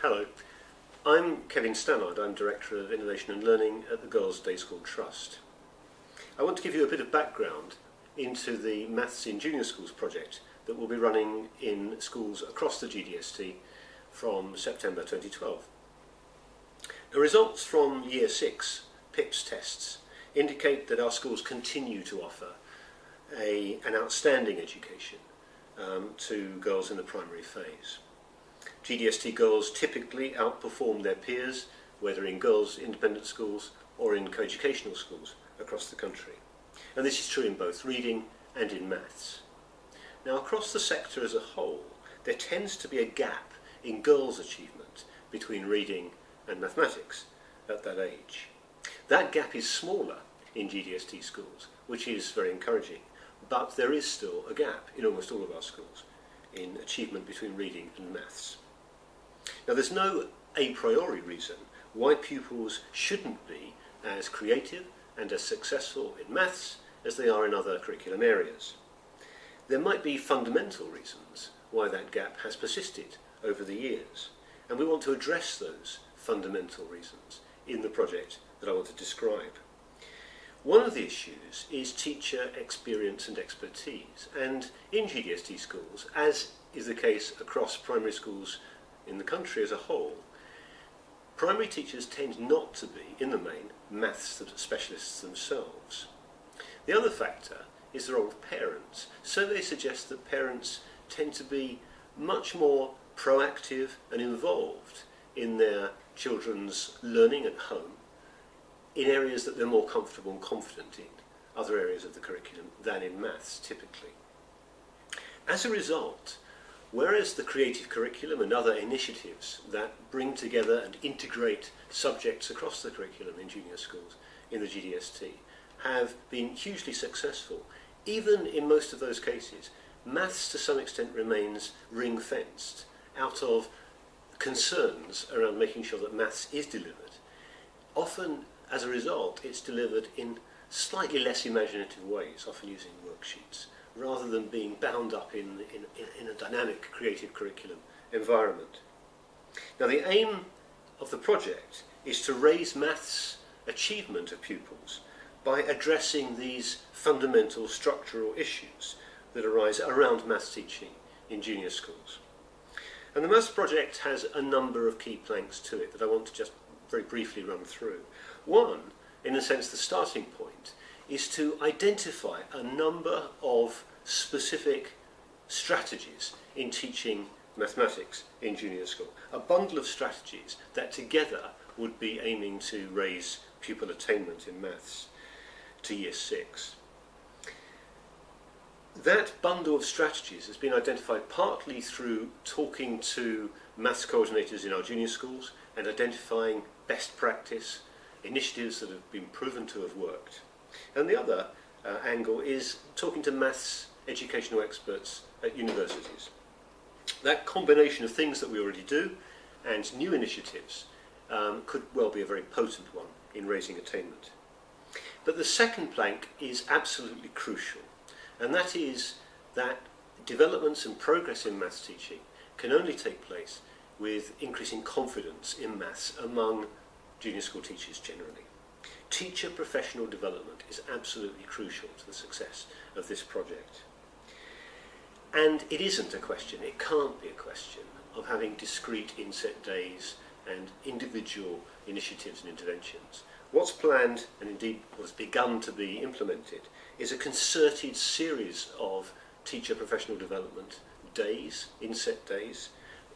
Hello, I'm Kevin Stannard. I'm Director of Innovation and Learning at the Girls' Day School Trust. I want to give you a bit of background into the Maths in Junior Schools project that will be running in schools across the GDST from September 2012. The results from Year 6 PIPS tests indicate that our schools continue to offer an outstanding education to girls in the primary phase. GDST girls typically outperform their peers, whether in girls' independent schools or in co-educational schools across the country. And this is true in both reading and in maths. Now, across the sector as a whole, there tends to be a gap in girls' achievement between reading and mathematics at that age. That gap is smaller in GDST schools, which is very encouraging, but there is still a gap in almost all of our schools in achievement between reading and maths. Now, there's no a priori reason why pupils shouldn't be as creative and as successful in maths as they are in other curriculum areas. There might be fundamental reasons why that gap has persisted over the years, and we want to address those fundamental reasons in the project that I want to describe. One of the issues is teacher experience and expertise, and in GDST schools, as is the case across primary schools in the country as a whole, primary teachers tend not to be, in the main, maths specialists themselves. The other factor is the role of parents. Surveys suggest that parents tend to be much more proactive and involved in their children's learning at home in areas that they're more comfortable and confident in, other areas of the curriculum, than in maths typically. As a result, whereas the creative curriculum and other initiatives that bring together and integrate subjects across the curriculum in junior schools in the GDST have been hugely successful, even in most of those cases, maths to some extent remains ring-fenced out of concerns around making sure that maths is delivered. Often, as a result, it's delivered in slightly less imaginative ways, often using worksheets, rather than being bound up in a dynamic, creative curriculum environment. Now, the aim of the project is to raise maths achievement of pupils by addressing these fundamental structural issues that arise around maths teaching in junior schools. And the maths project has a number of key planks to it that I want to just very briefly run through. One, in a sense the starting point, is to identify a number of specific strategies in teaching mathematics in junior school. A bundle of strategies that together would be aiming to raise pupil attainment in maths to Year 6. That bundle of strategies has been identified partly through talking to maths coordinators in our junior schools and identifying best practice, initiatives that have been proven to have worked. And the other angle is talking to maths educational experts at universities. That combination of things that we already do and new initiatives could well be a very potent one in raising attainment. But the second plank is absolutely crucial, and that is that developments and progress in maths teaching can only take place with increasing confidence in maths among junior school teachers generally. Teacher professional development is absolutely crucial to the success of this project. And it isn't a question, it can't be a question, of having discrete inset days and individual initiatives and interventions. What's planned, and indeed what's begun to be implemented, is a concerted series of teacher professional development days, inset days,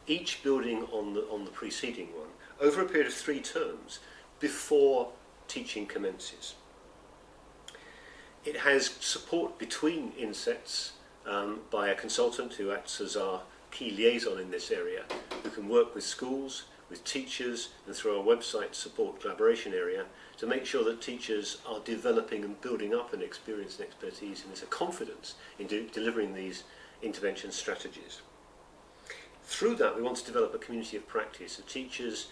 each building on the preceding one, over a period of 3 terms before teaching commences. It has support between insets by a consultant who acts as our key liaison in this area, who can work with schools, with teachers, and through our website support collaboration area to make sure that teachers are developing and building up an experience and expertise and there's a confidence in delivering these intervention strategies. Through that, we want to develop a community of practice of teachers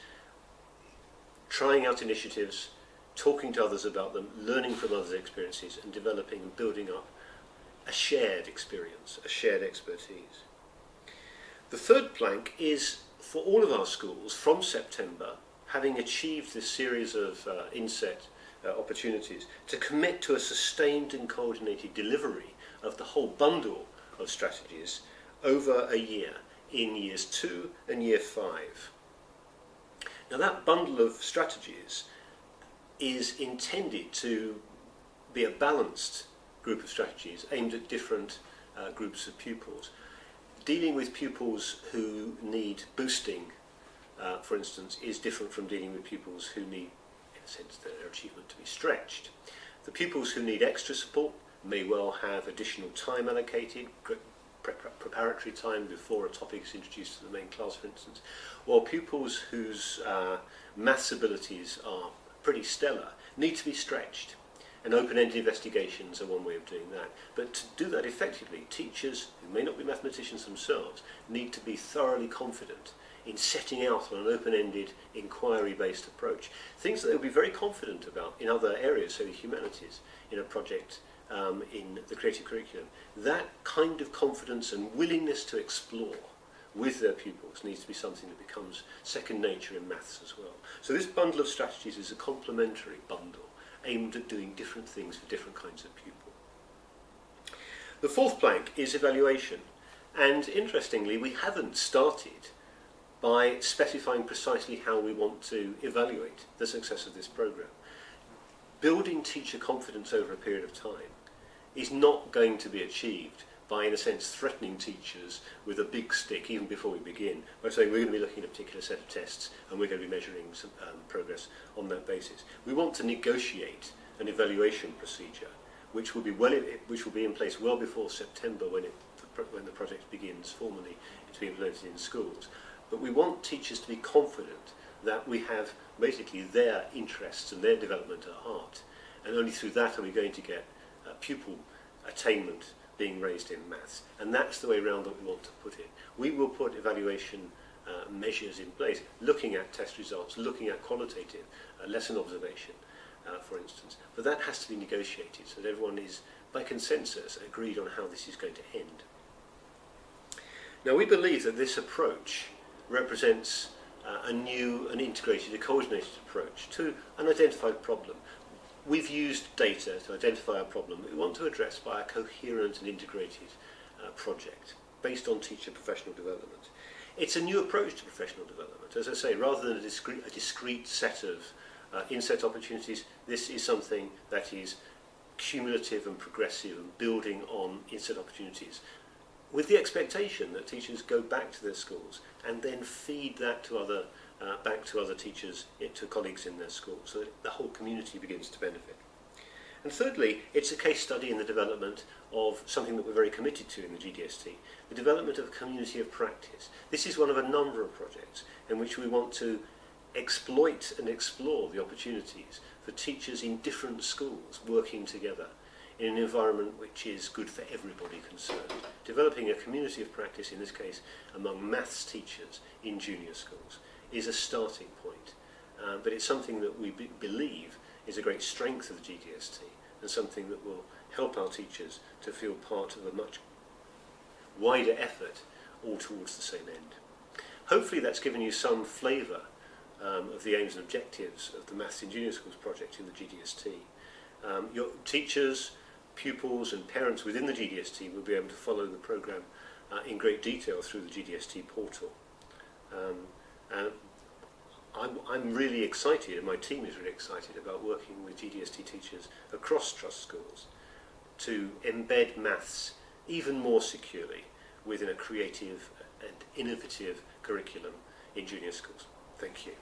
trying out initiatives, talking to others about them, learning from others' experiences, and developing and building up a shared experience, a shared expertise. The third plank is for all of our schools from September, having achieved this series of inset opportunities, to commit to a sustained and coordinated delivery of the whole bundle of strategies over a year in years 2 and year 5. Now that bundle of strategies is intended to be a balanced group of strategies aimed at different groups of pupils. Dealing with pupils who need boosting, for instance, is different from dealing with pupils who need, in a sense, their achievement to be stretched. The pupils who need extra support may well have additional time allocated, preparatory time before a topic is introduced to the main class, for instance, while pupils whose maths abilities are pretty stellar need to be stretched. And open-ended investigations are one way of doing that. But to do that effectively, teachers, who may not be mathematicians themselves, need to be thoroughly confident in setting out on an open-ended, inquiry-based approach. Things that they'll be very confident about in other areas, so the humanities, in a project in the creative curriculum. That kind of confidence and willingness to explore with their pupils needs to be something that becomes second nature in maths as well. So this bundle of strategies is a complementary bundle aimed at doing different things for different kinds of pupil. The fourth plank is evaluation, and interestingly we haven't started by specifying precisely how we want to evaluate the success of this programme. Building teacher confidence over a period of time is not going to be achieved by, in a sense, threatening teachers with a big stick even before we begin, by saying we're going to be looking at a particular set of tests and we're going to be measuring some progress on that basis. We want to negotiate an evaluation procedure which will be in place well before September when the project begins formally to be implemented in schools. But we want teachers to be confident that we have basically their interests and their development at heart, and only through that are we going to get pupil attainment being raised in maths, and that's the way around that we want to put it. We will put evaluation measures in place, looking at test results, looking at qualitative lesson observation, for instance, but that has to be negotiated so that everyone is, by consensus, agreed on how this is going to end. Now we believe that this approach represents a new and integrated, a coordinated approach to an identified problem. We've used data to identify a problem that we want to address by a coherent and integrated project based on teacher professional development. It's a new approach to professional development. As I say, rather than a discrete set of inset opportunities, this is something that is cumulative and progressive and building on inset opportunities, with the expectation that teachers go back to their schools and then feed that to back to other teachers, to colleagues in their schools, so that the whole community begins to benefit. And thirdly, it's a case study in the development of something that we're very committed to in the GDST, the development of a community of practice. This is one of a number of projects in which we want to exploit and explore the opportunities for teachers in different schools working together in an environment which is good for everybody concerned. Developing a community of practice, in this case among maths teachers in junior schools, is a starting point. But it's something that we believe is a great strength of the GDST and something that will help our teachers to feel part of a much wider effort all towards the same end. Hopefully that's given you some flavour of the aims and objectives of the Maths in Junior Schools project in the GDST. Your teachers, pupils and parents within the GDST will be able to follow the programme in great detail through the GDST portal. I'm really excited, and my team is really excited about working with GDST teachers across trust schools to embed maths even more securely within a creative and innovative curriculum in junior schools. Thank you.